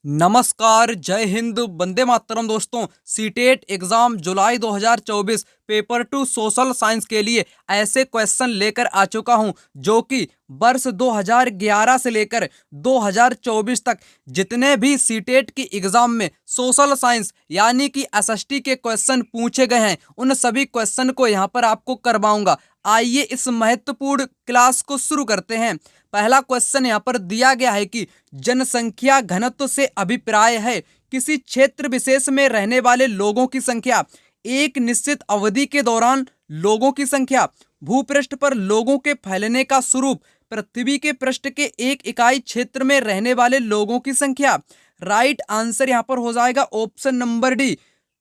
नमस्कार, जय हिंद, वंदे मातरम। दोस्तों, सीटेट एग्जाम जुलाई 2024 पेपर 2 सोशल साइंस के लिए ऐसे क्वेश्चन लेकर आ चुका हूं जो कि वर्ष 2011 से लेकर 2024 तक जितने भी सीटेट की एग्जाम में सोशल साइंस यानी कि एसएसटी के क्वेश्चन पूछे गए हैं, उन सभी क्वेश्चन को यहां पर आपको करवाऊंगा। आइए इस महत्वपूर्ण क्लास को शुरू करते हैं। पहला क्वेश्चन यहाँ पर दिया गया है कि जनसंख्या घनत्व से अभिप्राय है किसी क्षेत्र विशेष में रहने वाले लोगों की संख्या, एक निश्चित अवधि के दौरान लोगों की संख्या, भूपृष्ठ पर लोगों के फैलने का स्वरूप, पृथ्वी के पृष्ठ के एक इकाई क्षेत्र में रहने वाले लोगों की संख्या। राइट आंसर यहाँ पर हो जाएगा ऑप्शन नंबर डी।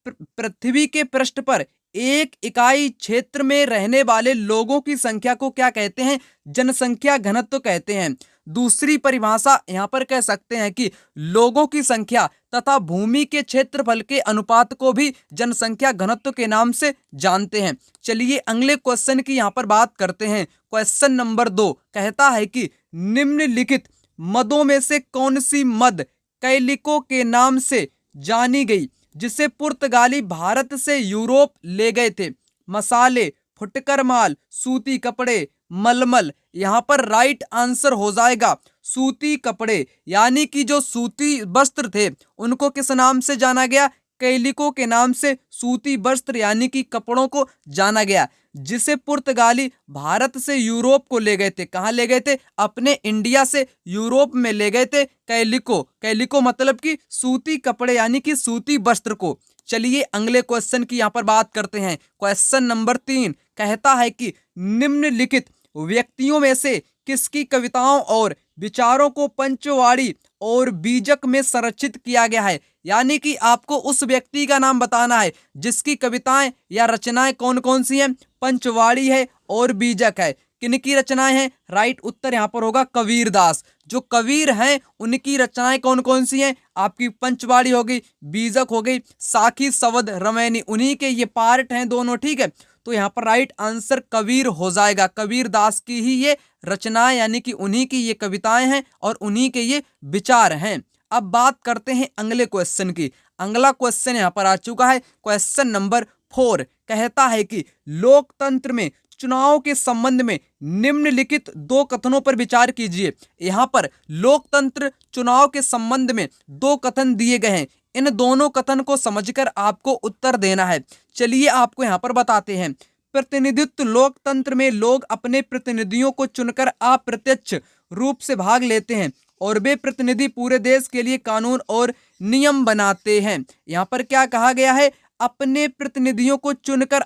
पृथ्वी के पृष्ठ पर एक इकाई क्षेत्र में रहने वाले लोगों की संख्या को क्या कहते हैं? जनसंख्या घनत्व कहते हैं। दूसरी परिभाषा यहां पर कह सकते हैं कि लोगों की संख्या तथा भूमि के क्षेत्रफल के अनुपात को भी जनसंख्या घनत्व के नाम से जानते हैं। चलिए अगले क्वेश्चन की यहां पर बात करते हैं। क्वेश्चन नंबर 2 कहता है कि निम्नलिखित मदों में से कौन सी मद कैलिको के नाम से जानी गई जिसे पुर्तगाली भारत से यूरोप ले गए थे? मसाले, फुटकर माल, सूती कपड़े, मलमल। यहां पर राइट आंसर हो जाएगा सूती कपड़े, यानी कि जो सूती वस्त्र थे उनको किस नाम से जाना गया? कैलिको के नाम से सूती वस्त्र यानी कि कपड़ों को जाना गया, जिसे पुर्तगाली भारत से यूरोप को ले गए थे। कहां ले गए थे? अपने इंडिया से यूरोप में ले गए थे कैलिको। कैलिको मतलब कि सूती कपड़े यानी कि सूती वस्त्र को। चलिए अगले क्वेश्चन की यहां पर बात करते हैं। क्वेश्चन नंबर 3 कहता है कि निम्नलिखित व्यक्तियों में से किसकी कविताओं और विचारों को पंचवाड़ी और बीजक में संरक्षित किया गया है? यानी कि आपको उस व्यक्ति का नाम बताना है जिसकी कविताएं या रचनाएं कौन कौन सी हैं? पंचवाड़ी है और बीजक है। किनकी रचनाएं हैं? राइट उत्तर यहां पर होगा कबीरदास। जो कबीर हैं उनकी रचनाएं कौन कौन सी हैं? आपकी पंचवाड़ी हो गई, बीजक हो गई, साखी, सवद, रमैनी, उन्हीं के ये पार्ट हैं दोनों। ठीक है, तो यहाँ पर राइट आंसर कबीर हो जाएगा। कबीर दास की ही ये रचनाएं यानी कि उन्हीं की ये कविताएं हैं और उन्हीं के ये विचार हैं। अब बात करते हैं अगले क्वेश्चन की। अगला क्वेश्चन यहाँ पर आ चुका है। क्वेश्चन नंबर 4 कहता है कि लोकतंत्र में चुनाव के संबंध में निम्नलिखित 2 कथनों पर विचार कीजिए। यहाँ पर लोकतंत्र चुनाव के संबंध में 2 कथन दिए गए हैं। इन दोनों कथन को समझकर आपको उत्तर देना है। चलिए आपको यहाँ पर बताते हैं। प्रतिनिधित्व लोकतंत्र में लोग अपने प्रतिनिधियों को चुनकर अप्रत्यक्ष रूप से भाग लेते हैं और वे प्रतिनिधि पूरे देश के लिए कानून और नियम बनाते हैं। यहाँ पर क्या कहा गया है? अपने प्रतिनिधियों को चुनकर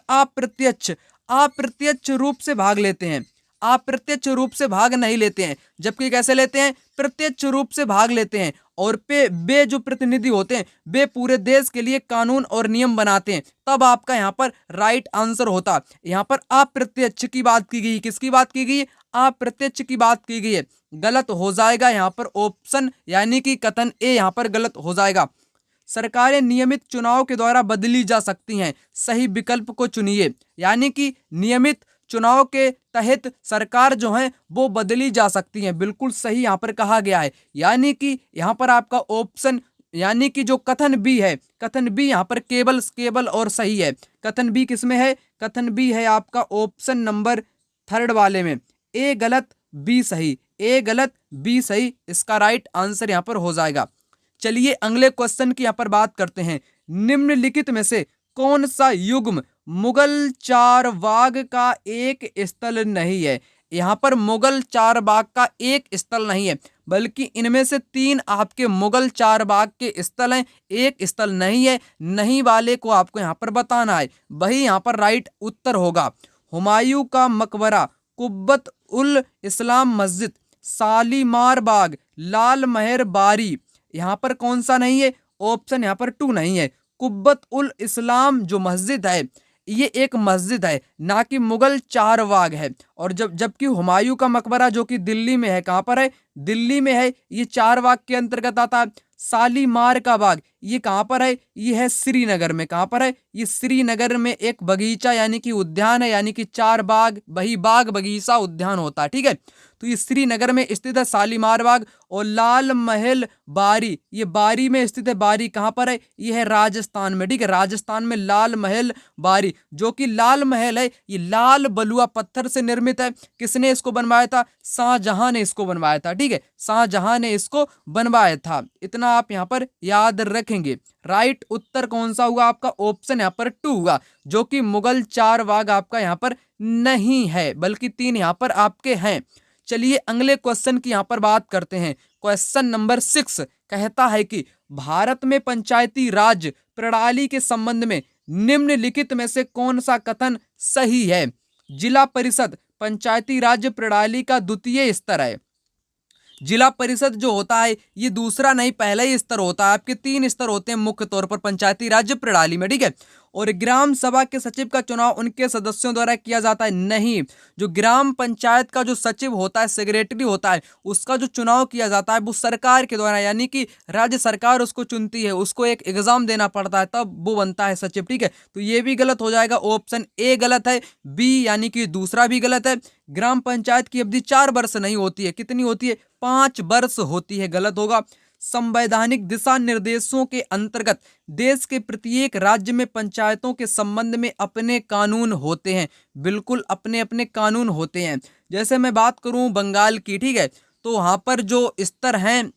अप्रत्यक्ष रूप से भाग लेते हैं। अप्रत्यक्ष रूप से भाग नहीं लेते हैं, जबकि कैसे लेते हैं? प्रत्यक्ष रूप से भाग लेते हैं। और वे जो प्रतिनिधि होते हैं वे पूरे देश के लिए कानून और नियम बनाते हैं। तब आपका यहाँ पर राइट आंसर होता। यहाँ पर अप्रत्यक्ष की बात की गई। किसकी बात की गई? अप्रत्यक्ष की बात की गई है। गलत हो जाएगा यहाँ पर ऑप्शन यानी कि कथन ए यहाँ पर गलत हो जाएगा। सरकारें नियमित चुनाव के द्वारा बदली जा सकती हैं, सही विकल्प को चुनिए। यानी कि नियमित चुनाव के तहत सरकार जो है वो बदली जा सकती है। बिल्कुल सही यहाँ पर कहा गया है। यानी कि यहाँ पर आपका ऑप्शन यानी कि जो कथन बी है, कथन बी यहाँ पर केवल और सही है। कथन बी किसमें है? कथन बी है आपका ऑप्शन नंबर 3 वाले में। ए गलत बी सही, ए गलत बी सही, इसका राइट आंसर यहाँ पर हो जाएगा। चलिए अगले क्वेश्चन की यहाँ पर बात करते हैं। निम्नलिखित में से कौन सा युग्म मुगल चारबाग का एक स्थल नहीं है? यहाँ पर मुगल चारबाग का एक स्थल नहीं है, बल्कि इनमें से 3 आपके मुगल चारबाग के स्थल हैं, एक स्थल नहीं है। नहीं वाले को आपको यहाँ पर बताना है, वही यहाँ पर राइट उत्तर होगा। हुमायूं का मकबरा, कुब्बत उल इस्लाम मस्जिद, शालीमार बाग, लाल महर बारी। यहाँ पर कौन सा नहीं है? ऑप्शन यहाँ पर 2 नहीं है। कुब्बत उल इस्लाम जो मस्जिद है ये एक मस्जिद है, ना कि मुगल चारबाग है। और जबकि हुमायूं का मकबरा जो कि दिल्ली में है, कहाँ पर है? दिल्ली में है, ये चारबाग के अंतर्गत आता है। शालीमार का बाग ये कहाँ पर है, ये है श्रीनगर में। कहाँ पर है, ये श्रीनगर में एक बगीचा यानी कि उद्यान है, यानी कि 4 बाग, वही बाग बगीचा उद्यान होता है। ठीक है, तो ये श्रीनगर में स्थित है शालीमार बाग। और लाल महल बारी, ये बारी में स्थित है। बारी कहाँ पर है, ये है राजस्थान में। ठीक है, राजस्थान में लाल महल बारी, जो कि लाल महल है ये लाल बलुआ पत्थर से निर्मित है। किसने इसको बनवाया था, शाहजहां ने इसको बनवाया था। ठीक है, शाहजहां ने इसको बनवाया था, इतना आप यहाँ पर याद रखेंगे। राइट उत्तर कौन सा हुआ आपका, ऑप्शन यहाँ पर 2 हुआ, जो कि मुगल 4 बाग आपका यहाँ पर नहीं है, बल्कि 3 यहाँ पर आपके हैं। चलिए अगले क्वेश्चन की यहाँ पर बात करते हैं। क्वेश्चन नंबर 6 कहता है कि भारत में पंचायती राज प्रणाली के संबंध में निम्नलिखित में से कौन सा कथन सही है। जिला परिषद पंचायती राज प्रणाली का द्वितीय स्तर है। जिला परिषद जो होता है ये दूसरा नहीं पहला ही स्तर होता है। आपके 3 स्तर होते हैं मुख्य तौर पर पंचायती राज प्रणाली में। ठीक है, और ग्राम सभा के सचिव का चुनाव उनके सदस्यों द्वारा किया जाता है। नहीं, जो ग्राम पंचायत का जो सचिव होता है, सेक्रेटरी होता है, उसका जो चुनाव किया जाता है वो सरकार के द्वारा, यानी कि राज्य सरकार उसको चुनती है, उसको एक एग्जाम देना पड़ता है, तब वो बनता है सचिव। ठीक है, तो ये भी गलत हो जाएगा, ऑप्शन ए गलत है। बी यानी कि दूसरा भी गलत है। ग्राम पंचायत की अवधि 4 वर्ष नहीं होती है, कितनी होती है, 5 वर्ष होती है, गलत होगा। संवैधानिक दिशा निर्देशों के अंतर्गत देश के प्रत्येक राज्य में पंचायतों के संबंध में अपने कानून होते हैं। बिल्कुल अपने अपने कानून होते हैं। जैसे मैं बात करूं बंगाल की, ठीक है, तो वहां पर जो स्तर हैं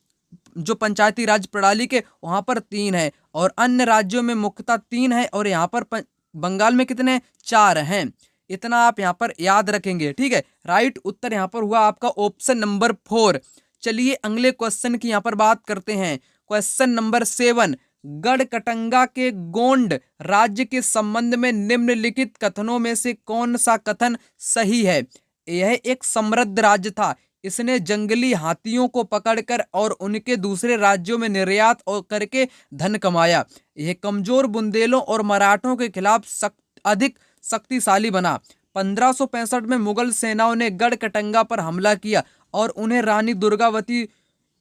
जो पंचायती राज प्रणाली के, वहां पर 3 है, और अन्य राज्यों में मुख्यतः 3 है, और यहाँ पर बंगाल में कितने, 4 हैं। इतना आप यहाँ पर याद रखेंगे। ठीक है, राइट उत्तर यहाँ पर हुआ आपका ऑप्शन नंबर 4। चलिए अगले क्वेश्चन की यहाँ पर बात करते हैं। क्वेश्चन नंबर 7, गढ़कटंगा के गोंड राज्य के संबंध में निम्नलिखित कथनों में से कौन सा कथन सही है। यह एक समृद्ध राज्य था। इसने जंगली हाथियों को पकड़कर और उनके दूसरे राज्यों में निर्यात और करके धन कमाया। यह कमजोर बुंदेलों और मराठों के खिलाफ अधिक शक्तिशाली बना। 1565 में मुगल सेनाओं ने गढ़कटंगा पर हमला किया और उन्हें रानी दुर्गावती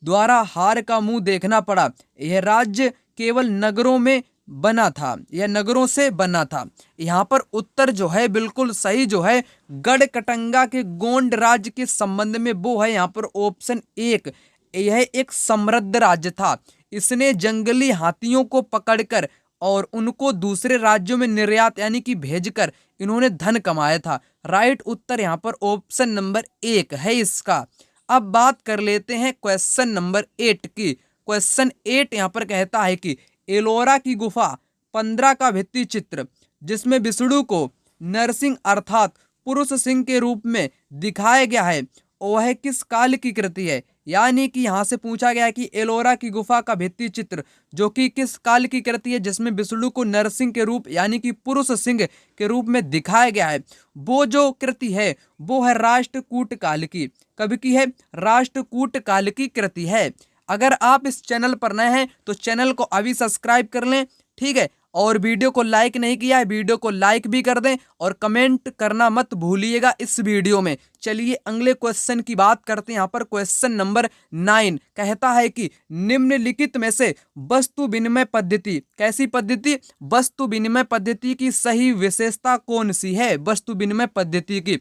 द्वारा हार का मुंह देखना पड़ा। यह राज्य केवल नगरों में बना था, यह नगरों से बना था। यहाँ पर उत्तर जो है बिल्कुल सही जो है गढ़कटंगा के गोंड राज्य के संबंध में वो है यहाँ पर ऑप्शन 1। यह एक समृद्ध राज्य था। इसने जंगली हाथियों को पकड़कर और उनको दूसरे राज्यों में निर्यात यानी कि भेजकर इन्होंने धन कमाया था। राइट उत्तर यहाँ पर ऑप्शन नंबर 1 है इसका। अब बात कर लेते हैं क्वेश्चन नंबर 8 की। क्वेश्चन 8 यहाँ पर कहता है कि एलोरा की गुफा 15 का भित्ति चित्र जिसमें विष्णु को नरसिंह अर्थात पुरुष सिंह के रूप में दिखाया गया है, वह किस काल की कृति है। यानी कि यहाँ से पूछा गया है कि एलोरा की गुफा का भित्ति चित्र जो कि किस काल की कृति है, जिसमें विष्णु को नरसिंह के रूप यानी कि पुरुष सिंह के रूप में दिखाया गया है, वो जो कृति है वो है राष्ट्रकूट काल की। कब की है, राष्ट्रकूट काल की कृति है। अगर आप इस चैनल पर नए हैं तो चैनल को अभी सब्सक्राइब कर लें, ठीक है, और वीडियो को लाइक नहीं किया है वीडियो को लाइक भी कर दें और कमेंट करना मत भूलिएगा इस वीडियो में। चलिए अगले क्वेश्चन की बात करते हैं। यहाँ पर क्वेश्चन नंबर 9 कहता है कि निम्नलिखित में से वस्तु विनिमय पद्धति, कैसी पद्धति, वस्तु विनिमय पद्धति की सही विशेषता कौन सी है। वस्तु विनिमय पद्धति की,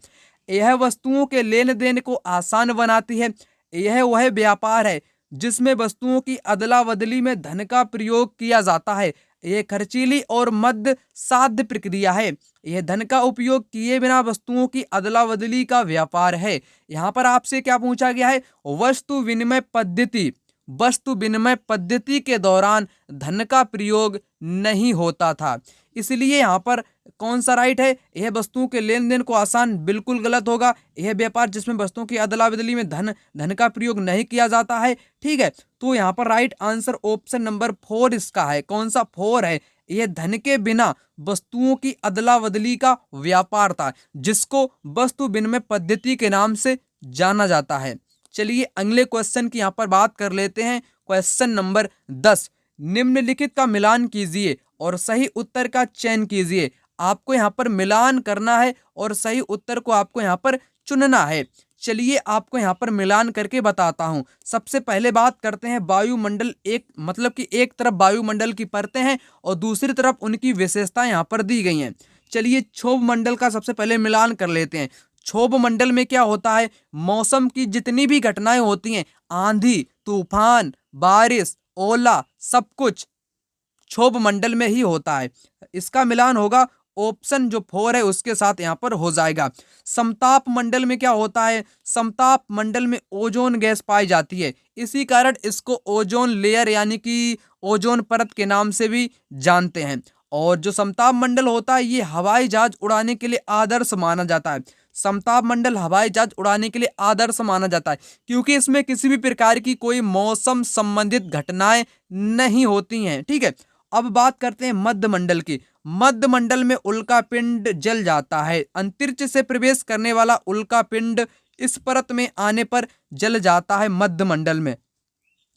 यह वस्तुओं के लेन देन को आसान बनाती है। यह वह व्यापार है जिसमें वस्तुओं की अदला बदली में धन का प्रयोग किया जाता है। यह खर्चीली और मध्य साध्य प्रक्रिया है। यह धन का उपयोग किए बिना वस्तुओं की अदला बदली का व्यापार है। यहाँ पर आपसे क्या पूछा गया है, वस्तु विनिमय पद्धति। वस्तु विनिमय पद्धति के दौरान धन का प्रयोग नहीं होता था, इसलिए यहाँ पर कौन सा राइट है, यह वस्तुओं के लेन देन को आसान, बिल्कुल गलत होगा। यह व्यापार जिसमें वस्तुओं की अदला बदली में धन का प्रयोग नहीं किया जाता है, ठीक है। तो यहाँ पर राइट आंसर ऑप्शन नंबर 4 इसका है। कौन सा 4 है, यह धन के बिना वस्तुओं की अदला बदली का व्यापार था जिसको वस्तु विनिमय पद्धति के नाम से जाना जाता है। चलिए अगले क्वेश्चन की यहाँ पर बात कर लेते हैं। क्वेश्चन नंबर 10, निम्नलिखित का मिलान कीजिए और सही उत्तर का चयन कीजिए। आपको यहाँ पर मिलान करना है और सही उत्तर को आपको यहाँ पर चुनना है। चलिए आपको यहाँ पर मिलान करके बताता हूँ। सबसे पहले बात करते हैं वायुमंडल, एक मतलब कि एक तरफ वायुमंडल की परतें हैं और दूसरी तरफ उनकी विशेषताएं यहाँ पर दी गई हैं। चलिए क्षोभ मंडल का सबसे पहले मिलान कर लेते हैं। क्षोभ मंडल में क्या होता है, मौसम की जितनी भी घटनाएं होती हैं, आंधी, तूफान, बारिश, ओला, सब कुछ क्षोभ मंडल में ही होता है। इसका मिलान होगा ऑप्शन जो 4 है उसके साथ यहाँ पर हो जाएगा। समताप मंडल में क्या होता है, समताप मंडल में ओजोन गैस पाई जाती है, इसी कारण इसको ओजोन लेयर यानी कि ओजोन परत के नाम से भी जानते हैं। और जो समताप मंडल होता है ये हवाई जहाज उड़ाने के लिए आदर्श माना जाता है। समताप मंडल हवाई जहाज उड़ाने के लिए आदर्श माना जाता है क्योंकि इसमें किसी भी प्रकार की कोई मौसम संबंधित घटनाएं नहीं होती हैं। ठीक है, अब बात करते हैं मध्य मंडल की। मध्य मंडल में उल्का पिंड जल जाता है। अंतरिक्ष से प्रवेश करने वाला उल्का पिंड इस परत में आने पर जल जाता है मध्य मंडल में।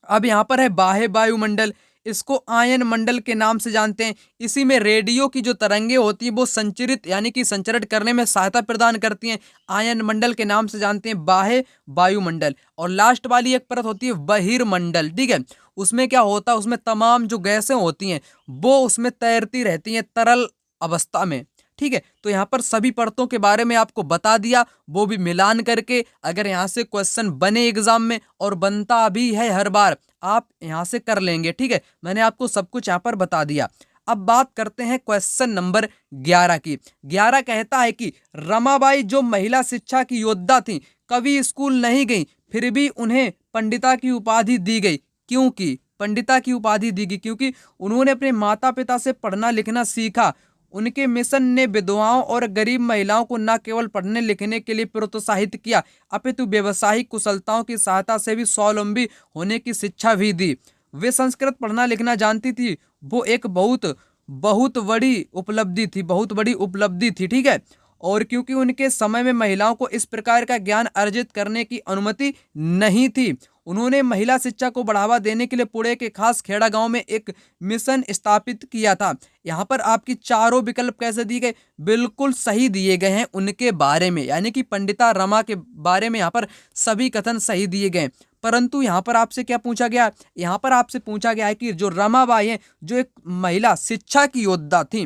अब यहाँ पर है बाह्य वायुमंडल, इसको आयन मंडल के नाम से जानते हैं। इसी में रेडियो की जो तरंगे होती है वो संचरित यानी कि संचरण करने में सहायता प्रदान करती हैं। आयन मंडल के नाम से जानते हैं बाह्य वायुमंडल। और लास्ट वाली एक परत होती है बहिर्मंडल। ठीक है, उसमें क्या होता है, उसमें तमाम जो गैसें होती हैं वो उसमें तैरती रहती हैं तरल अवस्था में। ठीक है, तो यहाँ पर सभी परतों के बारे में आपको बता दिया, वो भी मिलान करके। अगर यहाँ से क्वेश्चन बने एग्जाम में, और बनता भी है हर बार, आप यहाँ से कर लेंगे। ठीक है, मैंने आपको सब कुछ यहाँ पर बता दिया। अब बात करते हैं क्वेश्चन नंबर 11 की। 11 कहता है कि रमाबाई जो महिला शिक्षा की योद्धा थी, कभी स्कूल नहीं गई, फिर भी उन्हें पंडिता की उपाधि दी गई। क्योंकि पंडिता की उपाधि दी गई क्योंकि उन्होंने अपने माता पिता से पढ़ना लिखना सीखा। उनके मिशन ने विधवाओं और गरीब महिलाओं को न केवल पढ़ने लिखने के लिए प्रोत्साहित किया, अपितु व्यवसायिक कुशलताओं की सहायता से भी स्वावलंबी होने की शिक्षा भी दी। वे संस्कृत पढ़ना लिखना जानती थी, वो एक बहुत बहुत बड़ी उपलब्धि थी, बहुत बड़ी उपलब्धि थी। ठीक है, और क्योंकि उनके समय में महिलाओं को इस प्रकार का ज्ञान अर्जित करने की अनुमति नहीं थी, उन्होंने महिला शिक्षा को बढ़ावा देने के लिए पुणे के खास खेड़ा गांव में एक मिशन स्थापित किया था। यहाँ पर आपकी चारों विकल्प कैसे दिए गए, बिल्कुल सही दिए गए हैं उनके बारे में, यानी कि पंडिता रमा के बारे में यहाँ पर सभी कथन सही दिए गए। परंतु यहाँ पर आपसे क्या पूछा गया, यहाँ पर आपसे पूछा गया है कि जो रमाबाई है, जो एक महिला शिक्षा की योद्धा थी,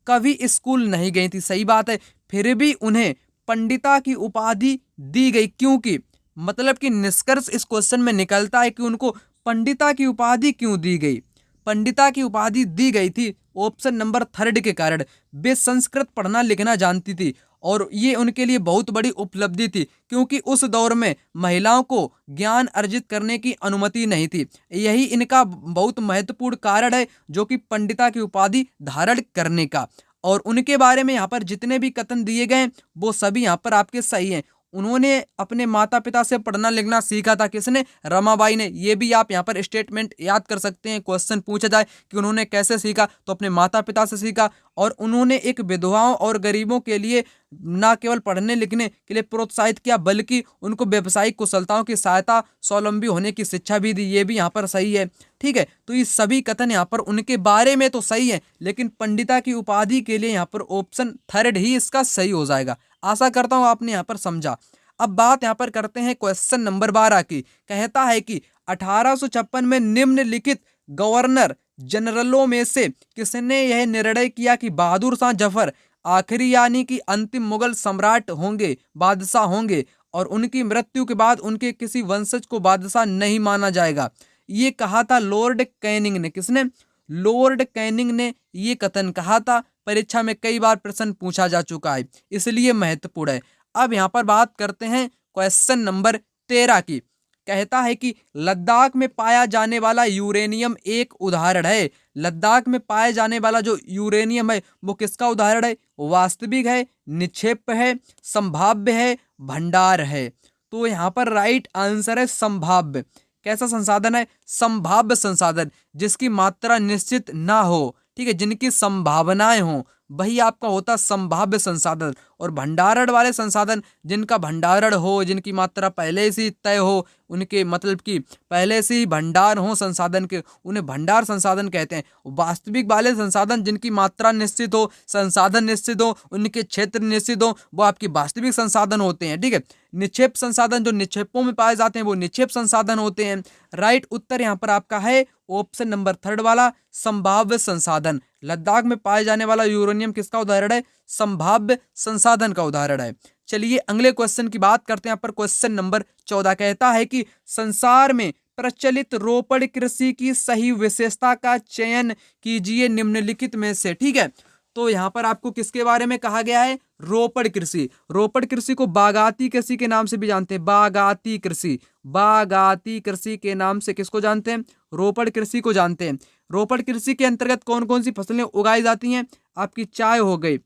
कभी स्कूल नहीं गई थी, सही बात है, फिर भी उन्हें पंडिता की उपाधि दी गई। क्योंकि मतलब कि निष्कर्ष इस क्वेश्चन में निकलता है कि उनको पंडिता की उपाधि क्यों दी गई। पंडिता की उपाधि दी गई थी ऑप्शन नंबर 3 के कारण, वे संस्कृत पढ़ना लिखना जानती थी और ये उनके लिए बहुत बड़ी उपलब्धि थी क्योंकि उस दौर में महिलाओं को ज्ञान अर्जित करने की अनुमति नहीं थी। यही इनका बहुत महत्वपूर्ण कारण है जो कि पंडिता की उपाधि धारण करने का। और उनके बारे में यहाँ पर जितने भी कथन दिए गए वो सभी यहाँ पर आपके सही हैं। उन्होंने अपने माता पिता से पढ़ना लिखना सीखा था, किसने, रमाबाई ने। ये भी आप यहाँ पर स्टेटमेंट याद कर सकते हैं, क्वेश्चन पूछा जाए कि उन्होंने कैसे सीखा, तो अपने माता पिता से सीखा। और उन्होंने एक विधवाओं और गरीबों के लिए न केवल पढ़ने लिखने के लिए प्रोत्साहित किया, बल्कि उनको व्यावसायिक कुशलताओं की सहायता, स्वावलंबी होने की शिक्षा भी दी। ये भी यहाँ पर सही है। ठीक है, तो ये सभी कथन यहाँ पर उनके बारे में तो सही है, लेकिन पंडिता की उपाधि के लिए यहाँ पर ऑप्शन 3 ही इसका सही हो जाएगा। आशा करता हूं आपने यहाँ पर समझा। अब बात यहाँ पर करते हैं क्वेश्चन नंबर 12 की। कहता है कि 1856 में निम्नलिखित गवर्नर जनरलों में से किसने यह निर्णय किया कि बहादुर शाह जफर आखिरी यानी कि अंतिम मुगल सम्राट होंगे, बादशाह होंगे, और उनकी मृत्यु के बाद उनके किसी वंशज को बादशाह नहीं माना जाएगा। ये कहा था लॉर्ड कैनिंग ने। किसने, लॉर्ड कैनिंग ने ये कथन कहा था। परीक्षा में कई बार प्रश्न पूछा जा चुका है, इसलिए महत्वपूर्ण है। अब यहाँ पर बात करते हैं क्वेश्चन नंबर 13 की। कहता है कि लद्दाख में पाया जाने वाला यूरेनियम एक उदाहरण है। लद्दाख में पाए जाने वाला जो यूरेनियम है वो किसका उदाहरण है, वास्तविक है, निक्षेप है, संभाव्य है, भंडार है। तो यहाँ पर राइट आंसर है संभाव्य। कैसा संसाधन है, संभाव्य संसाधन, जिसकी मात्रा निश्चित ना हो, ठीक है, जिनकी संभावनाएं हो, वही आपका होता संभाव्य संसाधन। और भंडारण वाले संसाधन जिनका भंडारण हो, जिनकी मात्रा पहले से ही तय हो, उनके मतलब कि पहले से ही भंडार हो संसाधन के, उन्हें भंडार संसाधन कहते हैं। वास्तविक वाले संसाधन जिनकी मात्रा निश्चित हो, संसाधन निश्चित हो, उनके क्षेत्र निश्चित हो, वो आपकी वास्तविक संसाधन होते हैं। ठीक है, निक्षेप संसाधन जो निक्षेपों में पाए जाते हैं वो निक्षेप संसाधन होते हैं। राइट उत्तर यहाँ पर आपका है ऑप्शन नंबर 3 वाला, संभाव्य संसाधन। लद्दाख में पाए जाने वाला यूरेनियम किसका उदाहरण है? संभाव्य संसाधन का उदाहरण है। चलिए अगले क्वेश्चन की बात करते हैं। यहाँ पर क्वेश्चन नंबर 14 कहता है कि संसार में प्रचलित रोपड़ कृषि की सही विशेषता का चयन कीजिए निम्नलिखित में से। ठीक है, तो यहाँ पर आपको किसके बारे में कहा गया है? रोपड़ कृषि। रोपड़ कृषि को बागाती कृषि के नाम से भी जानते हैं। बागाती कृषि, बागाती कृषि के नाम से किसको जानते हैं? रोपड़ कृषि को जानते हैं। रोपड़ कृषि के अंतर्गत कौन कौन सी फसलें उगाई जाती हैं? आपकी चाय हो गई,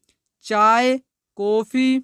चाय, कॉफी,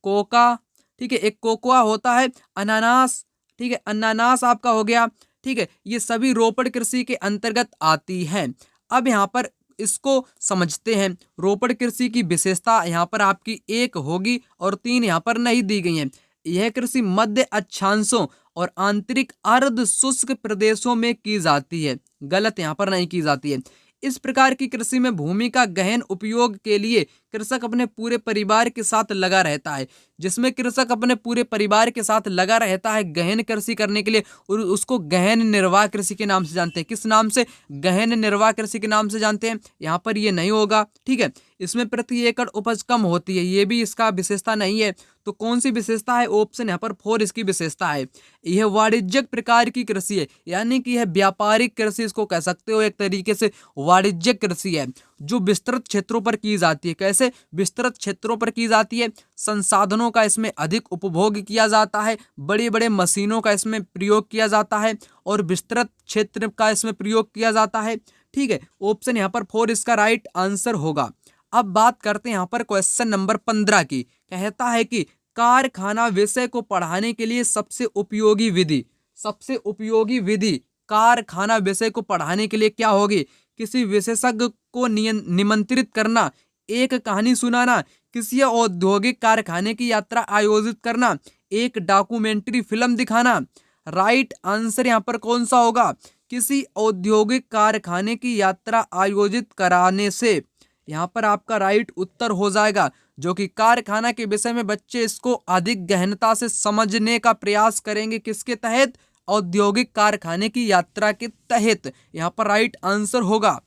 कोका, ठीक है, एक कोकोआ होता है, अनानास, ठीक है, अनानास आपका हो गया। ठीक है, ये सभी रोपड़ कृषि के अंतर्गत आती हैं। अब यहाँ पर इसको समझते हैं। रोपड़ कृषि की विशेषता यहाँ पर आपकी 1 होगी और 3 यहाँ पर नहीं दी गई हैं। यह कृषि मध्य अक्षांशों और आंतरिक अर्ध शुष्क प्रदेशों में की जाती है। गलत यहाँ पर नहीं की जाती है। इस प्रकार की कृषि में भूमि का गहन उपयोग के लिए कृषक अपने पूरे परिवार के साथ लगा रहता है। जिसमें कृषक अपने पूरे परिवार के साथ लगा रहता है गहन कृषि करने के लिए, और उसको गहन निर्वाह कृषि के नाम से जानते हैं। किस नाम से? गहन निर्वाह कृषि के नाम से जानते हैं। यहाँ पर ये नहीं होगा। ठीक है, इसमें प्रति एकड़ उपज कम होती है, ये भी इसका विशेषता नहीं है। तो कौन सी विशेषता है? ऑप्शन यहाँ पर 4 इसकी विशेषता है। यह वाणिज्यिक प्रकार की कृषि है, यानी कि यह व्यापारिक कृषि इसको कह सकते हो, एक तरीके से वाणिज्यिक कृषि है जो विस्तृत क्षेत्रों पर की जाती है। कैसे? विस्तृत क्षेत्रों पर की जाती है। संसाधनों का इसमें अधिक उपभोग किया जाता है, बड़े बड़े मशीनों का इसमें प्रयोग किया जाता है और विस्तृत क्षेत्र का इसमें प्रयोग किया जाता है। ठीक है, ऑप्शन यहाँ पर 4 इसका राइट आंसर होगा। अब बात करते हैं यहाँ पर क्वेश्चन नंबर 15 की। कहता है कि कारखाना विषय को पढ़ाने के लिए सबसे उपयोगी विधि, सबसे उपयोगी विधि कारखाना विषय को पढ़ाने के लिए क्या होगी? किसी विशेषज्ञ को निमंत्रित करना, एक कहानी सुनाना, किसी औद्योगिक कारखाने की यात्रा आयोजित करना, एक डॉक्यूमेंट्री फिल्म दिखाना। राइट आंसर यहाँ पर कौन सा होगा? किसी औद्योगिक कारखाने की यात्रा आयोजित कराने से यहाँ पर आपका राइट उत्तर हो जाएगा, जो कि कारखाना के विषय में बच्चे इसको अधिक गहनता से समझने का प्रयास करेंगे। किसके तहत? औद्योगिक कारखाने की यात्रा के तहत। यहाँ पर राइट आंसर होगा।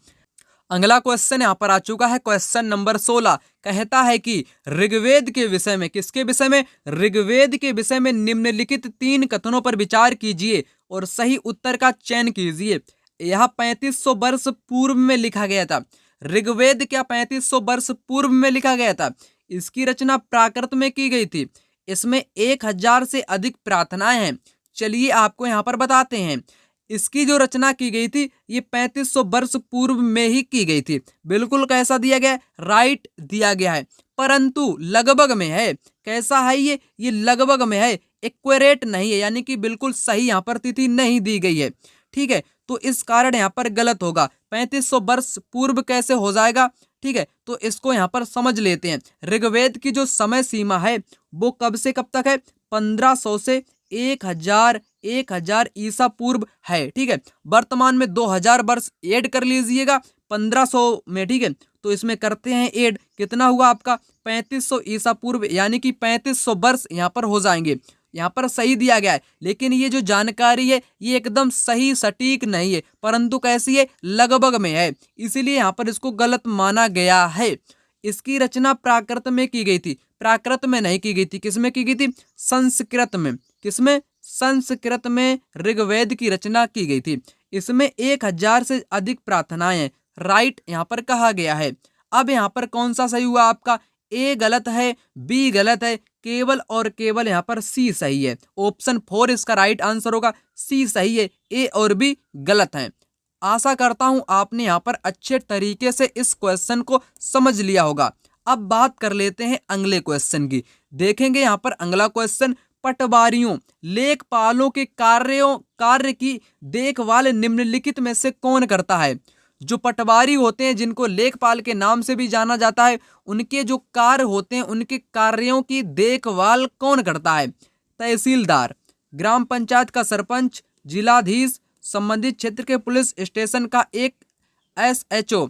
अगला क्वेश्चन यहाँ पर आ चुका है, क्वेश्चन नंबर 16 कहता है कि ऋग्वेद के विषय में, किसके विषय में? ऋग्वेद के विषय में निम्नलिखित 3 कथनों पर विचार कीजिए और सही उत्तर का चयन कीजिए। यह 3500 वर्ष पूर्व में लिखा गया था। ऋग्वेद क्या 3500 वर्ष पूर्व में लिखा गया था? इसकी रचना प्राकृत में की गई थी। इसमें 1000 से अधिक प्रार्थनाएं हैं। चलिए आपको यहाँ पर बताते हैं। इसकी जो रचना की गई थी ये 3500 वर्ष पूर्व में ही की गई थी। बिल्कुल कैसा दिया गया है? राइट दिया गया है, परंतु लगभग में है। कैसा है ये लगभग में है, एक्यूरेट नहीं है, यानी कि बिल्कुल सही यहाँ पर तिथि नहीं दी गई है। ठीक है, तो इस कारण यहाँ पर गलत होगा। 3500 वर्ष पूर्व कैसे हो जाएगा? ठीक है, तो इसको यहाँ पर समझ लेते हैं। ऋग्वेद की जो समय सीमा है वो कब से कब तक है? 1500 से 1000 ईसा पूर्व है। ठीक है, वर्तमान में 2000 वर्ष ऐड कर लीजिएगा 1500 में। ठीक है, तो इसमें करते हैं ऐड, कितना हुआ आपका? 3500 ईसा पूर्व, यानी कि 3500 वर्ष यहाँ पर हो जाएंगे। यहाँ पर सही दिया गया है, लेकिन ये जो जानकारी है ये एकदम सही सटीक नहीं है, परंतु कैसी है? लगभग में है, इसीलिए यहाँ पर इसको गलत माना गया है। इसकी रचना प्राकृत में की गई थी, प्राकृत में नहीं की गई थी। किसमें की गई थी? संस्कृत में। किसमें? संस्कृत में ऋग्वेद की रचना की गई थी। इसमें 1000 से अधिक प्रार्थनाएं हैं। राइट यहाँ पर कहा गया है। अब यहाँ पर कौन सा सही हुआ आपका? ए गलत है, बी गलत है, केवल और केवल यहाँ पर सी सही है। ऑप्शन 4 इसका राइट आंसर होगा। सी सही है, ए और बी गलत है। आशा करता हूं आपने यहाँ पर अच्छे तरीके से इस क्वेश्चन को समझ लिया होगा। अब बात कर लेते हैं अगले क्वेश्चन की। देखेंगे यहाँ पर अगला क्वेश्चन, पटवारियों लेखपालों के कार्य की देखभाल निम्नलिखित में से कौन करता है? जो पटवारी होते हैं, जिनको लेखपाल के नाम से भी जाना जाता है, उनके जो कार्य होते हैं, उनके कार्यों की देखभाल कौन करता है? तहसीलदार। ग्राम पंचायत का सरपंच, जिलाधीश, संबंधित क्षेत्र के पुलिस स्टेशन का एक SHO।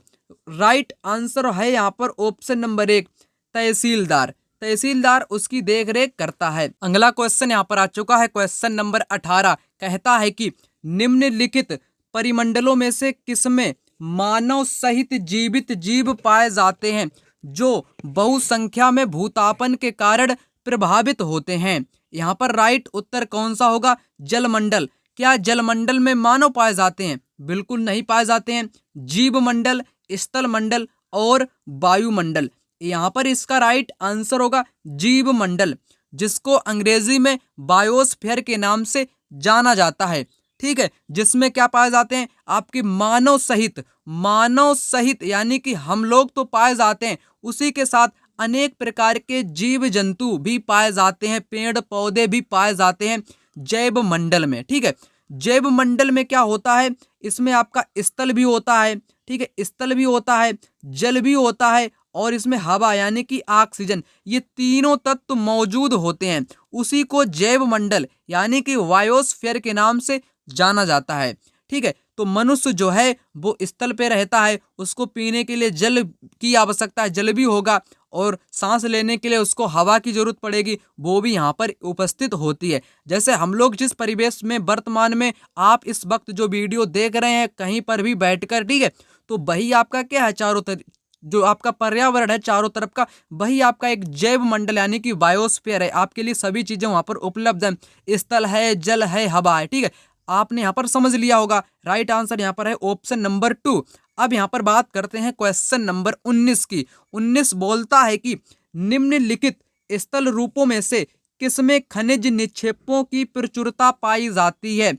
राइट आंसर है यहाँ पर ऑप्शन नंबर 1, तहसीलदार। तहसीलदार उसकी देखरेख करता है। अगला क्वेश्चन यहाँ पर आ चुका है, क्वेश्चन नंबर 18 कहता है कि निम्नलिखित परिमंडलों में से किसमें मानव सहित जीवित जीव पाए जाते हैं जो बहुसंख्या में भूतापन के कारण प्रभावित होते हैं? यहाँ पर राइट उत्तर कौन सा होगा? जलमंडल। क्या जलमंडल में मानव पाए जाते हैं? बिल्कुल नहीं पाए जाते हैं। जीव मंडल, स्थल मंडल और वायुमंडल। यहाँ पर इसका राइट आंसर होगा जीव मंडल, जिसको अंग्रेजी में बायोस्फीयर के नाम से जाना जाता है। ठीक है, जिसमें क्या पाए जाते हैं? आपकी मानव सहित यानी कि हम लोग तो पाए जाते हैं, उसी के साथ अनेक प्रकार के जीव जंतु भी पाए जाते हैं, पेड़ पौधे भी पाए जाते हैं जैव मंडल में। ठीक है, जैव मंडल में क्या होता है? इसमें आपका स्थल भी होता है, ठीक है, स्थल भी होता है, जल भी होता है और इसमें हवा यानी कि ऑक्सीजन, ये तीनों तत्व मौजूद होते हैं। उसी को जैव मंडल यानी कि बायोस्फीयर के नाम से जाना जाता है। ठीक है, तो मनुष्य जो है वो स्थल पे रहता है, उसको पीने के लिए जल की आवश्यकता है, जल भी होगा, और सांस लेने के लिए उसको हवा की जरूरत पड़ेगी, वो भी यहाँ पर उपस्थित होती है। जैसे हम लोग जिस परिवेश में वर्तमान में आप इस वक्त जो वीडियो देख रहे हैं, कहीं पर भी बैठकर, ठीक है, तो वही आपका क्या है? चारों तरफ जो आपका पर्यावरण है चारों तरफ का, वही आपका एक जैव मंडल यानी कि बायोस्फीयर है। आपके लिए सभी चीजें वहां पर उपलब्ध हैं, स्थल है, जल है, हवा है। ठीक है, आपने यहाँ पर समझ लिया होगा। राइट आंसर यहाँ पर है ऑप्शन नंबर 2। अब यहाँ पर बात करते हैं क्वेश्चन नंबर 19 की। 19 बोलता है कि निम्नलिखित स्थल रूपों में से किसमें खनिज निक्षेपों की प्रचुरता पाई जाती है?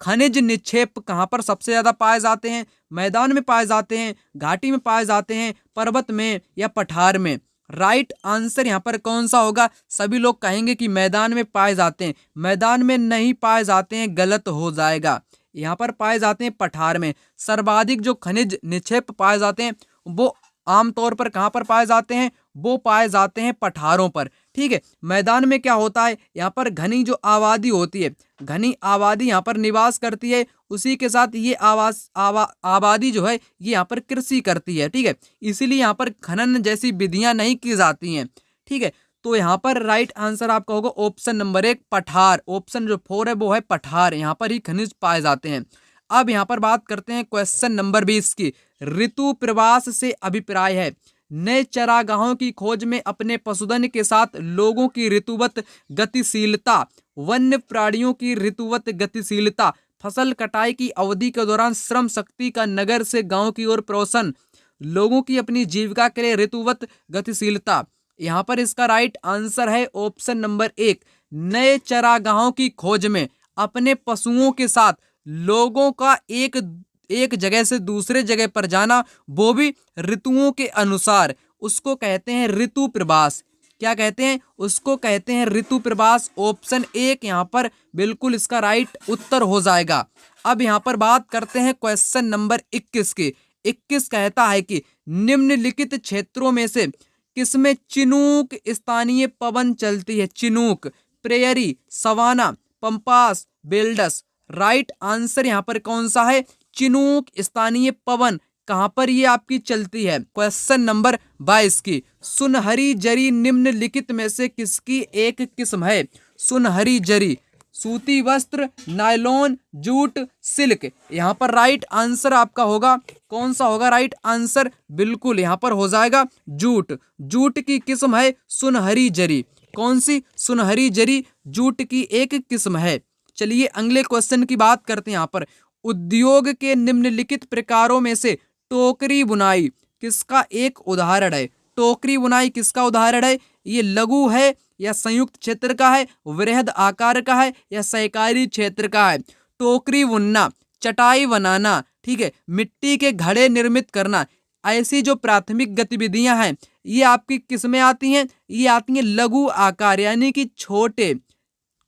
खनिज निक्षेप कहाँ पर सबसे ज्यादा पाए जाते हैं? मैदान में पाए जाते हैं, घाटी में पाए जाते हैं, पर्वत में या पठार में? राइट आंसर यहाँ पर कौन सा होगा? सभी लोग कहेंगे कि मैदान में पाए जाते हैं, मैदान में नहीं पाए जाते हैं, गलत हो जाएगा। यहाँ पर पाए जाते हैं पठार में। सर्वाधिक जो खनिज निक्षेप पाए जाते हैं वो आमतौर पर कहाँ पर पाए जाते हैं? वो पाए जाते हैं पठारों पर। ठीक है, मैदान में क्या होता है? यहाँ पर घनी जो आबादी होती है, घनी आबादी यहाँ पर निवास करती है, उसी के साथ ये आबादी जो है ये यहाँ पर कृषि करती है। ठीक है, इसीलिए यहाँ पर खनन जैसी विधियां नहीं की जाती हैं। ठीक है, तो यहाँ पर राइट आंसर आपका होगा ऑप्शन नंबर 1, पठार। ऑप्शन जो 4 है वो है पठार, यहाँ पर ही खनिज पाए जाते हैं। अब यहाँ पर बात करते हैं क्वेश्चन नंबर 20 की। ऋतु प्रवास से अभिप्राय है नए चरागाहों की खोज में अपने पशुधन के साथ लोगों की ऋतुवत गतिशीलता, वन्य प्राणियों की ऋतुवत गतिशीलता, फसल कटाई की अवधि के दौरान श्रम शक्ति का नगर से गांव की ओर प्रोसन, लोगों की अपनी जीविका के लिए ऋतुवत गतिशीलता। यहाँ पर इसका राइट आंसर है ऑप्शन नंबर 1, नए चरागाहों की खोज में अपने पशुओं के साथ लोगों का एक जगह से दूसरे जगह पर जाना, वो भी ऋतुओं के अनुसार, उसको कहते हैं ऋतु प्रवास। क्या कहते हैं? उसको कहते हैं ऋतु प्रवास। ऑप्शन 1 यहाँ पर बिल्कुल इसका राइट उत्तर हो जाएगा। अब यहाँ पर बात करते हैं क्वेश्चन नंबर 21 की। 21 कहता है कि निम्नलिखित क्षेत्रों में से किसमें चिनूक स्थानीय पवन चलती है? Chinook, prairie, savanna, pampas, velds. Right answer यहाँ पर कौन सा है? चिनूक स्थानीय पवन कहां पर ये आपकी चलती है? क्वेश्चन नंबर 22 की। सुनहरी जरी निम्नलिखित में से किसकी एक किस्म है? सुनहरी जरी, सूती वस्त्र, नायलॉन, जूट, सिल्क। यहाँ पर राइट आंसर आपका होगा कौन सा होगा? राइट आंसर बिल्कुल यहाँ पर हो जाएगा जूट। जूट की किस्म है सुनहरी जरी। कौन सी? सुनहरी जरी जूट की एक किस्म है। चलिए अगले क्वेश्चन की बात करते हैं। यहाँ पर उद्योग के निम्नलिखित प्रकारों में से टोकरी बुनाई किसका एक उदाहरण है? टोकरी बुनाई किसका उदाहरण है? ये लघु है या संयुक्त क्षेत्र का है, वृहद आकार का है या सहकारी क्षेत्र का है? टोकरी बुनना, चटाई बनाना, ठीक है, मिट्टी के घड़े निर्मित करना, ऐसी जो प्राथमिक गतिविधियां हैं ये आपकी किस में आती हैं? ये आती हैं लघु आकार यानी कि छोटे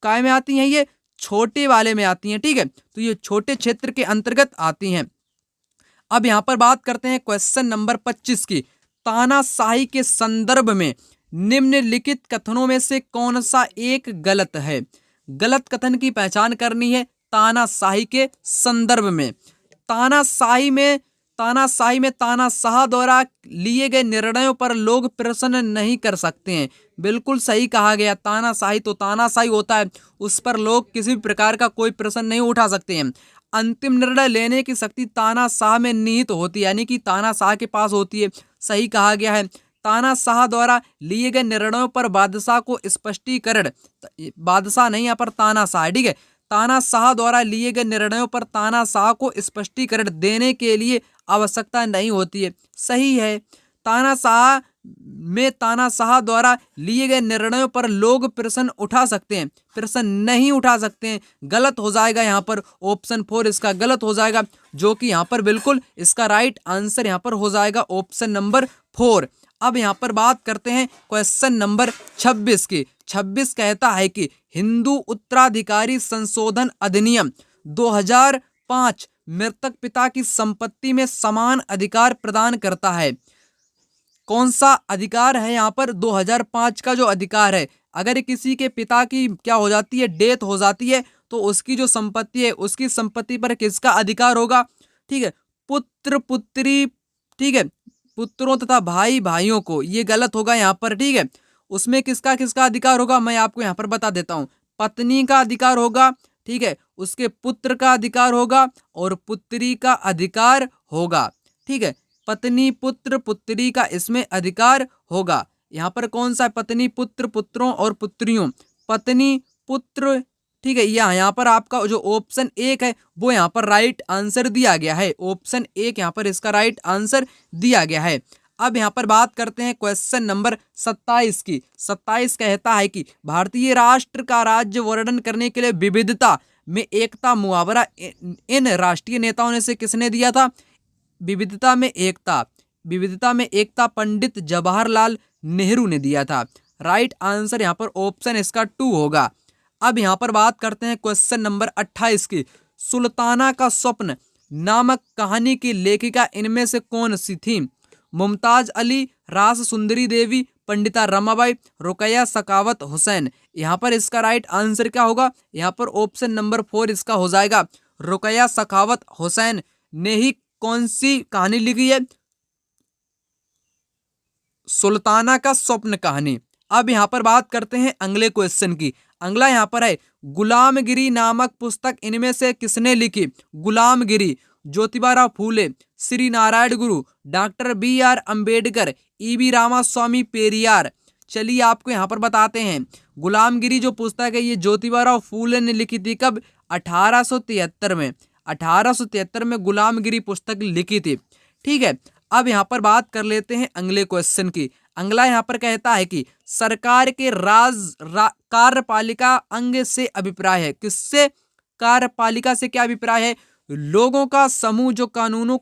काय में आती हैं, ये छोटे वाले में आती हैं। ठीक है, तो ये छोटे क्षेत्र के अंतर्गत आती हैं। अब यहाँ पर बात करते हैं क्वेश्चन नंबर 25 की। तानाशाही के संदर्भ में निम्नलिखित कथनों में से कौन सा एक गलत है? गलत कथन की पहचान करनी है तानाशाही के संदर्भ में। तानाशाही में तानाशाह द्वारा लिए गए निर्णयों पर लोग प्रश्न नहीं कर सकते हैं। बिल्कुल सही कहा गया। तानाशाही तो तानाशाही होता है, उस पर लोग किसी भी प्रकार का कोई प्रश्न नहीं उठा सकते हैं। अंतिम निर्णय लेने की शक्ति तानाशाह में निहित होती है, यानी कि तानाशाह के पास होती है। सही कहा गया है। तानाशाह द्वारा लिए गए निर्णयों पर बादशाह को स्पष्टीकरण, बादशाह नहीं यहाँ पर तानाशाह, ठीक है, तानाशाह द्वारा लिए गए निर्णयों पर तानाशाह को स्पष्टीकरण देने के लिए आवश्यकता नहीं होती है। सही है। तानाशाह द्वारा लिए गए निर्णयों पर लोग प्रश्न उठा सकते हैं, प्रश्न नहीं उठा सकते हैं। गलत हो जाएगा यहाँ पर, ऑप्शन 4 इसका गलत हो जाएगा, जो कि यहाँ पर बिल्कुल इसका राइट आंसर यहाँ पर हो जाएगा ऑप्शन नंबर 4। अब यहाँ पर बात करते हैं क्वेश्चन नंबर 26 की। 26 कहता है कि हिंदू उत्तराधिकारी संशोधन अधिनियम 2005 मृतक पिता की संपत्ति में समान अधिकार प्रदान करता है। कौन सा अधिकार है यहाँ पर? 2005 का जो अधिकार है, अगर किसी के पिता की क्या हो जाती है, डेथ हो जाती है, तो उसकी जो संपत्ति है, उसकी संपत्ति पर किसका अधिकार होगा? ठीक है, पुत्र पुत्री, ठीक है, पुत्रों तथा भाई भाइयों को। ये गलत होगा यहाँ पर, ठीक है। उसमें किसका किसका अधिकार होगा मैं आपको यहाँ पर बता देता हूँ। पत्नी का अधिकार होगा, ठीक है, उसके पुत्र का अधिकार होगा और पुत्री का अधिकार होगा, ठीक है। पत्नी पुत्र पुत्री का इसमें अधिकार होगा। यहाँ पर कौन सा? पत्नी पुत्र पुत्रों और पुत्रियों, पत्नी पुत्र, ठीक है। यहाँ पर आपका जो ऑप्शन 1 है वो यहाँ पर राइट आंसर दिया गया है। ऑप्शन 1 यहाँ पर इसका राइट आंसर दिया गया है। अब यहाँ पर बात करते हैं क्वेश्चन नंबर 27 की। 27 कहता है कि भारतीय राष्ट्र का राज्य वर्णन करने के लिए विविधता में एकता मुहावरा इन राष्ट्रीय नेताओं ने से किसने दिया था? विविधता में एकता पंडित जवाहरलाल नेहरू ने दिया था। राइट आंसर यहाँ पर ऑप्शन इसका 2 होगा। अब यहाँ पर बात करते हैं क्वेश्चन नंबर 28 की। सुल्ताना का स्वप्न नामक कहानी की लेखिका इनमें से कौन सी थी? मुमताज अली, रास सुंदरी देवी, पंडिता रमाबाई, रुकैया सखावत हुसैन। यहाँ पर इसका राइट आंसर क्या होगा? यहाँ पर ऑप्शन नंबर 4 इसका हो जाएगा। रुकैया सखावत हुसैन ने ही कौन सी कहानी लिखी है? सुल्ताना का स्वप्न कहानी। अब यहाँ पर बात करते हैं अगले क्वेश्चन की। अगला यहाँ पर है गुलामगिरी नामक पुस्तक इनमें से किसने लिखी? गुलामगिरी ज्योतिबाराव फूले, Shri Narayana Guru, doctor BR Ambedkar, EB Ramasamy Periyar. चलिए आपको यहाँ पर बताते हैं। गुलामगिरी जो पुस्तक है ये ज्योतिबाराव फूले ने लिखी थी। कब? 1873 में। 1873 में गुलामगिरी पुस्तक लिखी थी, ठीक है। अब यहाँ पर बात कर लेते हैं अगले क्वेश्चन की। अगला यहाँ पर कहता है कि सरकार के कार्यपालिका अंग से अभिप्राय है। किससे? कार्यपालिका से क्या अभिप्राय है? लोगों का समूह जो कानूनों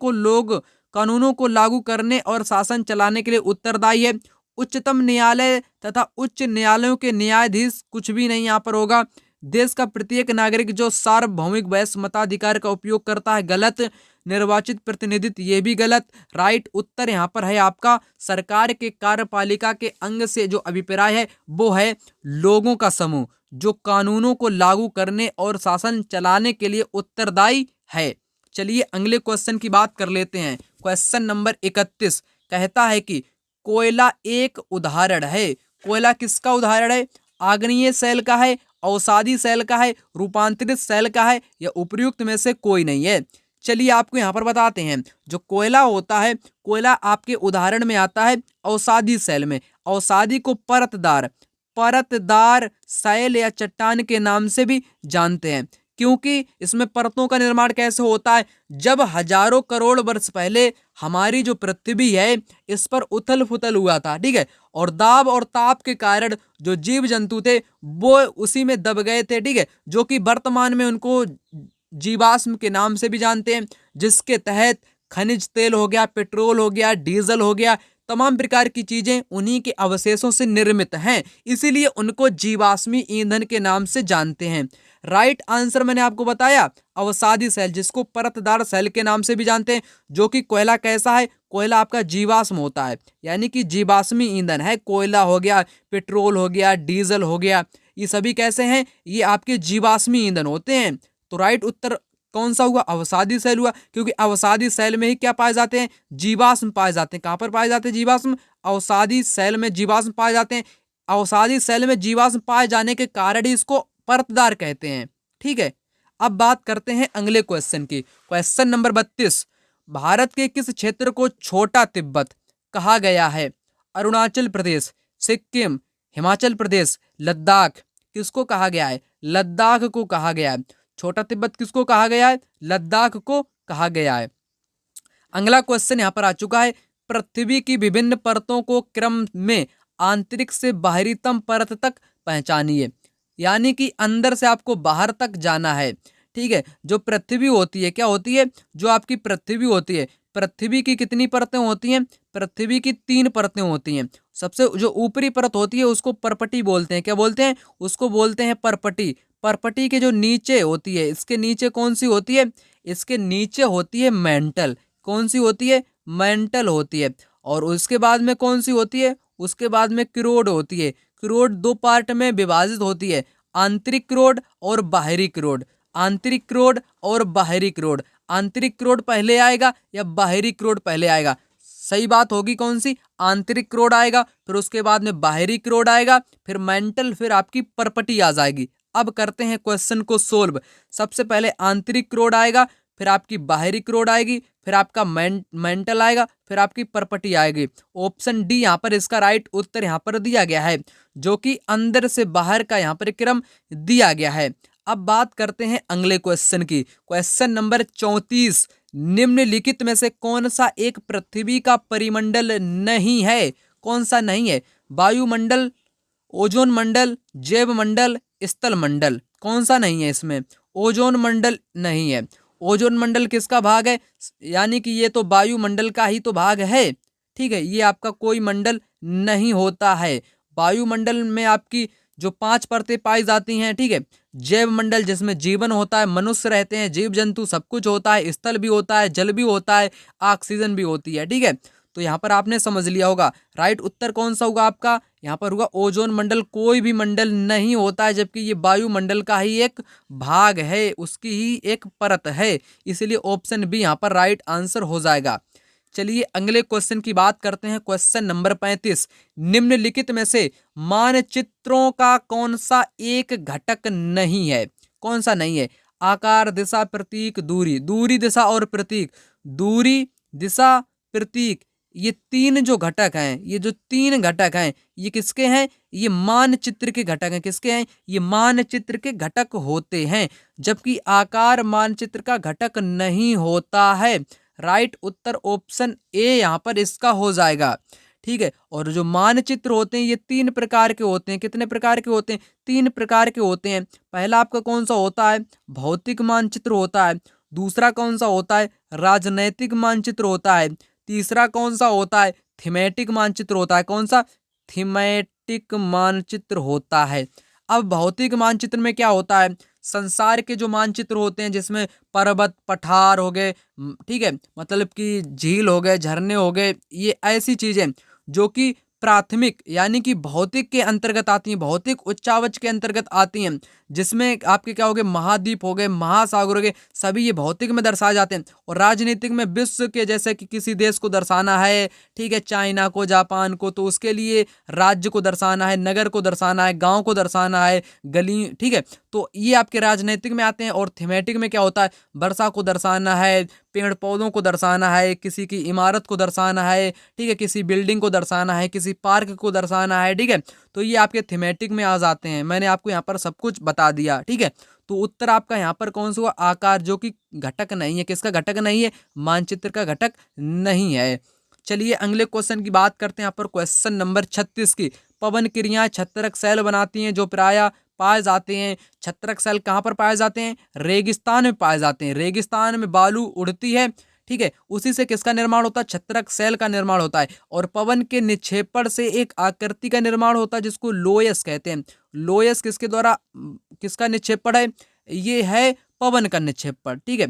को लागू करने और शासन चलाने के लिए उत्तरदायी है। उच्चतम न्यायालय तथा उच्च न्यायालयों के न्यायाधीश कुछ भी नहीं यहाँ पर होगा। देश का प्रत्येक नागरिक जो सार्वभौमिक वैश्य मताधिकार का उपयोग करता है। गलत। निर्वाचित प्रतिनिधित्व, ये भी गलत। राइट उत्तर यहाँ पर है आपका सरकार के कार्यपालिका के अंग से जो अभिप्राय है वो है लोगों का समूह जो कानूनों को लागू करने और शासन चलाने के लिए उत्तरदायी है। चलिए अगले क्वेश्चन की बात कर लेते हैं। क्वेश्चन नंबर 31 कहता है कि कोयला एक उदाहरण है। कोयला किसका उदाहरण है? आग्नेय शैल का है, अवसादी शैल का है, रूपांतरित शैल का है, या उपर्युक्त में से कोई नहीं है। चलिए आपको यहाँ पर बताते हैं। जो कोयला होता है, कोयला आपके उदाहरण में आता है अवसादी शैल में। अवसादी को परतदार शैल या चट्टान के नाम से भी जानते हैं, क्योंकि इसमें परतों का निर्माण कैसे होता है? जब हजारों करोड़ वर्ष पहले हमारी जो पृथ्वी है इस पर उथल पुथल हुआ था, ठीक है, और दाब और ताप के कारण जो जीव जंतु थे वो उसी में दब गए थे, ठीक है, जो कि वर्तमान में उनको जीवाश्म के नाम से भी जानते हैं, जिसके तहत खनिज तेल हो गया, पेट्रोल हो गया, डीजल हो गया, तमाम प्रकार की चीजें उन्हीं के अवशेषों से निर्मित हैं, इसीलिए उनको जीवाश्मी ईंधन के नाम से जानते हैं। राइट आंसर मैंने आपको बताया अवसादी सेल, जिसको परतदार सेल के नाम से भी जानते हैं। जो कि कोयला कैसा है, कोयला आपका जीवाश्म होता है, यानी कि जीवाश्मी ईंधन है। कोयला हो गया, पेट्रोल हो गया, डीजल हो गया, ये सभी कैसे हैं, ये आपके जीवाश्मी ईंधन होते हैं। तो राइट उत्तर कौन सा हुआ, अवसादी सेल हुआ, क्योंकि अवसादी सेल में ही क्या पाए जाते हैं, जीवाश्म पाए जाते हैं। कहां पर पाए जाते हैं जीवाश्म, अवसादी सेल में जीवाश्म पाए जाते हैं। अवसादी सेल में जीवाश्म पाए जाने के कारण ही इसको परतदार कहते हैं। ठीक है, अब बात करते हैं अगले क्वेश्चन की। क्वेश्चन नंबर 32, भारत के किस क्षेत्र को छोटा तिब्बत कहा गया है? अरुणाचल प्रदेश, सिक्किम, हिमाचल प्रदेश, लद्दाख। किसको कहा गया है, लद्दाख को कहा गया है। छोटा तिब्बत किसको कहा गया है, लद्दाख को कहा गया है। अगला क्वेश्चन यहां पर आ चुका है, पृथ्वी की विभिन्न परतों को क्रम में आंतरिक से बाहरीतम परत तक पहचानिए। यानी कि अंदर से आपको बाहर तक जाना है। ठीक है, जो पृथ्वी होती है, क्या होती है, जो आपकी पृथ्वी होती है, पृथ्वी की कितनी परतें होती हैं, पृथ्वी की 3 परतें होती हैं। सबसे जो ऊपरी परत होती है उसको परपटी बोलते हैं। क्या बोलते हैं, उसको बोलते हैं परपटी। परपटी के जो नीचे होती है, इसके नीचे कौन सी होती है, इसके नीचे होती है मेंटल। कौन सी होती है, मेंटल होती है। और उसके बाद में कौन सी होती है, उसके बाद में क्रोड होती है। क्रोड 2 पार्ट में विभाजित होती है, आंतरिक क्रोड और बाहरी क्रोड। आंतरिक क्रोड और बाहरी क्रोड। आंतरिक क्रोड पहले आएगा या बाहरी क्रोड पहले आएगा, सही बात होगी कौन सी, आंतरिक क्रोड आएगा, फिर उसके बाद में बाहरी क्रोड आएगा, फिर मेंटल, फिर आपकी परपटी आ जाएगी। अब करते हैं क्वेश्चन को सोल्व। सबसे पहले आंतरिक क्रोड आएगा, फिर आपकी बाहरी क्रोड आएगी, फिर आपका मेंटल आएगा, फिर आपकी परपटी आएगी। ऑप्शन डी यहाँ पर इसका राइट उत्तर यहाँ पर दिया गया है, जो कि अंदर से बाहर का यहाँ पर क्रम दिया गया है। अब बात करते हैं अगले क्वेश्चन की। क्वेश्चन नंबर 34, निम्नलिखित में से कौन सा एक पृथ्वी का परिमंडल नहीं है? कौन सा नहीं है, वायुमंडल, ओजोन मंडल, जैव मंडल, स्थल मंडल। कौन सा नहीं है इसमें, ओजोन मंडल नहीं है। ओजोन मंडल किसका भाग है, यानी कि ये तो वायुमंडल का ही तो भाग है। ठीक है, ये आपका कोई मंडल नहीं होता है। वायुमंडल में आपकी जो 5 परतें पाई जाती हैं। ठीक है, जैव मंडल जिसमें जीवन होता है, मनुष्य रहते हैं, जीव जंतु सब कुछ होता है, स्थल भी होता है, जल भी होता है, ऑक्सीजन भी होती है। ठीक है, तो यहाँ पर आपने समझ लिया होगा राइट उत्तर कौन सा होगा आपका, यहाँ पर होगा ओजोन मंडल। कोई भी मंडल नहीं होता है, जबकि ये वायुमंडल का ही एक भाग है, उसकी ही एक परत है। इसलिए ऑप्शन बी यहाँ पर राइट आंसर हो जाएगा। चलिए अगले क्वेश्चन की बात करते हैं। क्वेश्चन नंबर 35, निम्नलिखित में से मानचित्रों का कौन सा एक घटक नहीं है? कौन सा नहीं है, आकार, दिशा, प्रतीक, दूरी। दूरी, दिशा और प्रतीक। दूरी, दिशा, प्रतीक, ये 3 जो घटक हैं, ये जो 3 घटक हैं, ये किसके हैं, ये मानचित्र के घटक हैं। किसके हैं, ये मानचित्र के घटक होते हैं, जबकि आकार मानचित्र का घटक नहीं होता है। राइट उत्तर ऑप्शन ए यहाँ पर इसका हो जाएगा। ठीक है, और जो मानचित्र होते हैं ये 3 प्रकार के होते हैं। कितने प्रकार के होते हैं, 3 प्रकार के होते हैं। पहला आपका कौन सा होता है, भौतिक मानचित्र होता है। दूसरा कौन सा होता है, राजनैतिक मानचित्र होता है। तीसरा कौन सा होता है, थीमेटिक मानचित्र होता है। कौन सा, थीमेटिक मानचित्र होता है। अब भौतिक मानचित्र में क्या होता है, संसार के जो मानचित्र होते हैं जिसमें पर्वत, पठार हो गए, ठीक है, मतलब कि झील हो गए, झरने हो गए, ये ऐसी चीजें जो कि प्राथमिक यानी कि भौतिक के अंतर्गत आती हैं, भौतिक उच्चावच के अंतर्गत आती हैं, जिसमें आपके क्या हो गए, महाद्वीप हो गए, महासागर हो गए, सभी ये भौतिक में दर्शाए जाते हैं। और राजनीतिक में विश्व के, जैसे कि किसी देश को दर्शाना है, ठीक है, चाइना को, जापान को, तो उसके लिए राज्य को दर्शाना है, नगर को दर्शाना है, गांव को दर्शाना है, गली, ठीक है, तो ये आपके राजनीतिक में आते हैं। और थीमेटिक में क्या होता है, वर्षा को दर्शाना है, पेड़ पौधों को दर्शाना है, किसी की इमारत को दर्शाना है, ठीक है, किसी बिल्डिंग को दर्शाना है, किसी पार्क को दर्शाना है। ठीक है, तो ये आपके थीमेटिक में आ जाते हैं। मैंने आपको यहाँ पर सब कुछ बता दिया। ठीक है, तो उत्तर आपका यहाँ पर कौन सा हुआ, आकार, जो कि घटक नहीं है। किसका घटक नहीं है, मानचित्र का घटक नहीं है। चलिए अगले क्वेश्चन की बात करते हैं। यहाँ पर क्वेश्चन नंबर 36 की, पवन क्रियाएं छत्रक सेल बनाती हैं जो प्रायः पाए जाते हैं। छत्रक सेल कहाँ पर पाए जाते हैं, रेगिस्तान में पाए जाते हैं। रेगिस्तान में बालू उड़ती है, ठीक है, उसी से किसका निर्माण होता है, छत्रक सेल का निर्माण होता है। और पवन के निक्षेपण से एक आकृति का निर्माण होता है जिसको लोयस कहते हैं। लोयस किसके द्वारा किसका निक्षेपण है, ये है पवन का निक्षेपण। ठीक है,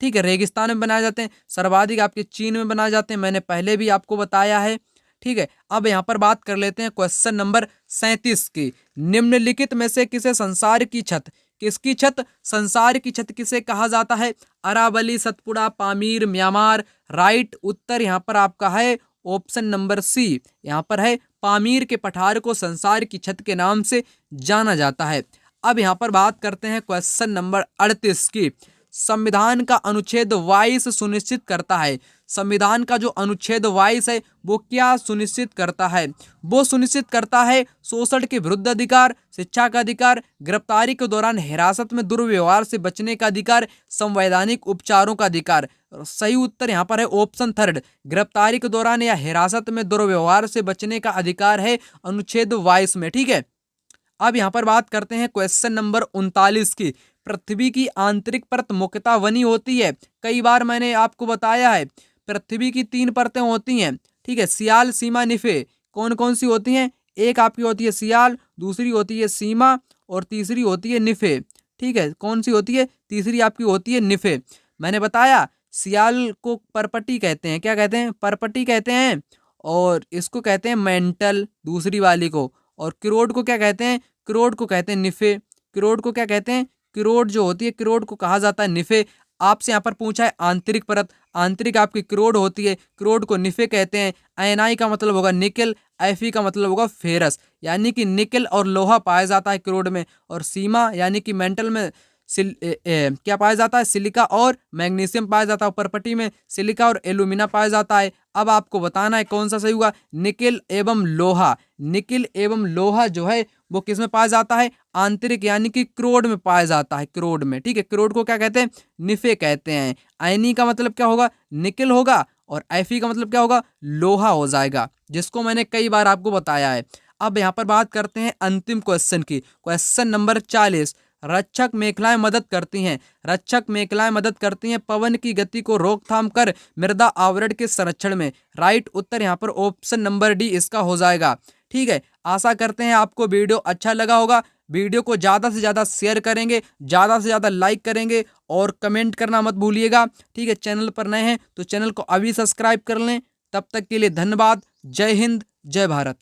ठीक है, रेगिस्तान में बनाए जाते हैं, सर्वाधिक आपके चीन में बनाए जाते हैं, मैंने पहले भी आपको बताया है। ठीक है, अब यहाँ पर बात कर लेते हैं क्वेश्चन नंबर 37 की। निम्नलिखित में से किसे संसार की छत, किसकी छत, संसार की छत किसे कहा जाता है, अरावली, सतपुड़ा, पामीर, म्यांमार। राइट उत्तर यहाँ पर आपका है ऑप्शन नंबर सी, यहाँ पर है पामीर के पठार को संसार की छत के नाम से जाना जाता है। अब यहाँ पर बात करते हैं क्वेश्चन नंबर 38 की। संविधान का अनुच्छेद 22 सुनिश्चित करता है, संविधान का जो अनुच्छेद 22 है वो क्या सुनिश्चित करता है, वो सुनिश्चित करता है शोषण के विरुद्ध अधिकार, शिक्षा का अधिकार, गिरफ्तारी के दौरान हिरासत में दुर्व्यवहार से बचने का अधिकार, संवैधानिक उपचारों का अधिकार। सही उत्तर यहाँ पर है ऑप्शन थर्ड, गिरफ्तारी के दौरान या हिरासत में दुर्व्यवहार से बचने का अधिकार है अनुच्छेद 22 में। ठीक है, अब यहाँ पर बात करते हैं क्वेश्चन नंबर 39 की। पृथ्वी की आंतरिक परत मुख्यतः बनी होती है, कई बार मैंने आपको बताया है, पृथ्वी की 3 परतें होती हैं। ठीक है, सियाल, सीमा, निफे। कौन कौन सी होती हैं, एक आपकी होती है सियाल, दूसरी होती है सीमा और तीसरी होती है निफे। ठीक है, कौन सी होती है, तीसरी आपकी होती है निफे। मैंने बताया सियाल को परपटी कहते हैं, क्या कहते हैं, परपटी कहते हैं, और इसको कहते हैं मेंटल, दूसरी वाली को। और किरोड को क्या कहते हैं, किरोड को कहते हैं निफे। किरोड को क्या कहते हैं, किरोड जो होती है, किरोड को कहा जाता है निफे। आपसे यहाँ पर पूछा है आंतरिक परत, आंतरिक आपकी किरोड होती है, किरोड को निफे कहते हैं। आयनाई का मतलब होगा निकल, एफी का मतलब होगा फेरस, यानी कि निकल और लोहा पाया जाता है किरोड में। और सीमा यानी कि मेंटल में क्या पाया जाता है, सिलिका और मैग्नीशियम पाया जाता है। परपटी में सिलिका और एल्यूमिना पाया जाता है। अब आपको बताना है कौन सा सही हुआ, निकिल एवं लोहा। निकिल एवं लोहा जो है वो किस में पाया जाता है, आंतरिक यानी कि क्रोड में पाया जाता है, क्रोड में। ठीक है, क्रोड को क्या कहते हैं, निफे कहते हैं। आयनी का मतलब क्या होगा, निकिल होगा, और एफी का मतलब क्या होगा, लोहा हो जाएगा, जिसको मैंने कई बार आपको बताया है। अब यहाँ पर बात करते हैं अंतिम क्वेश्चन की। Question number 40। रक्षक मेखलाएं मदद करती हैं, रक्षक मेखलाएं मदद करती हैं पवन की गति को रोकथाम कर मृदा आवरण के संरक्षण में। राइट उत्तर यहाँ पर ऑप्शन नंबर डी इसका हो जाएगा। ठीक है, आशा करते हैं आपको वीडियो अच्छा लगा होगा। वीडियो को ज़्यादा से ज़्यादा शेयर करेंगे, ज़्यादा से ज़्यादा लाइक करेंगे और कमेंट करना मत भूलिएगा। ठीक है, चैनल पर नए हैं तो चैनल को अभी सब्सक्राइब कर लें। तब तक के लिए धन्यवाद। जय हिंद, जय भारत।